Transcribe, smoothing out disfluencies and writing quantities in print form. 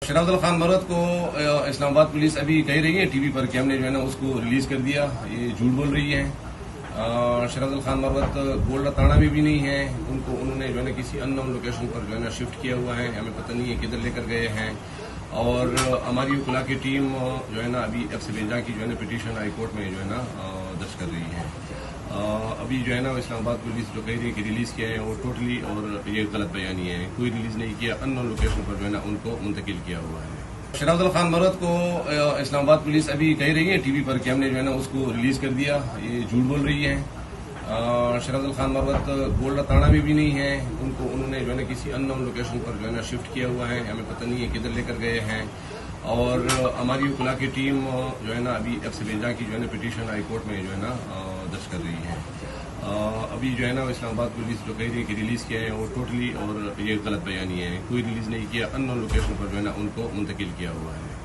शराफत खान मरद को इस्लामाबाद पुलिस अभी कह रही है टीवी पर कि हमने जो है ना उसको रिलीज कर दिया। ये झूठ बोल रही है। शराफत खान मरद गोल्डा ताना में भी नहीं है। उन्होंने जो है ना किसी अननोन लोकेशन पर जो है ना शिफ्ट किया हुआ है। हमें पता नहीं है किधर लेकर गए हैं। और हमारी वकला की टीम जो है ना अभी एफसीबेजा की जो है ना पिटीशन हाई कोर्ट में जो है ना दर्ज कर रही है। अभी जो है ना इस्लामाबाद पुलिस जो कह रही है कि रिलीज किया है वो टोटली और ये गलत बयानी है। कोई रिलीज नहीं किया, अननोन लोकेशन पर जो है ना उनको मुंतकिल किया हुआ है। शराफत खान मरद को इस्लामाबाद पुलिस अभी कह रही है टीवी पर कि हमने जो है ना उसको रिलीज कर दिया। ये झूठ बोल रही है। शराफत खान मरद गोल्डा ताना में भी नहीं है। उन्होंने जो है ना किसी अननोन लोकेशन पर जो है ना शिफ्ट किया हुआ है। हमें पता नहीं है किधर लेकर गए हैं। और हमारी वकला की टीम जो है ना अभी एफसीबेजा की जो है ना पिटीशन हाई कोर्ट में जो है ना दर्ज कर रही है। अभी जो है ना इस्लामाबाद पुलिस जो कह रही है कि रिलीज किया है वो टोटली और ये गलत बयानी है। कोई रिलीज नहीं किया, अननोन लोकेशन पर जो है ना उनको मुंतकिल किया हुआ है।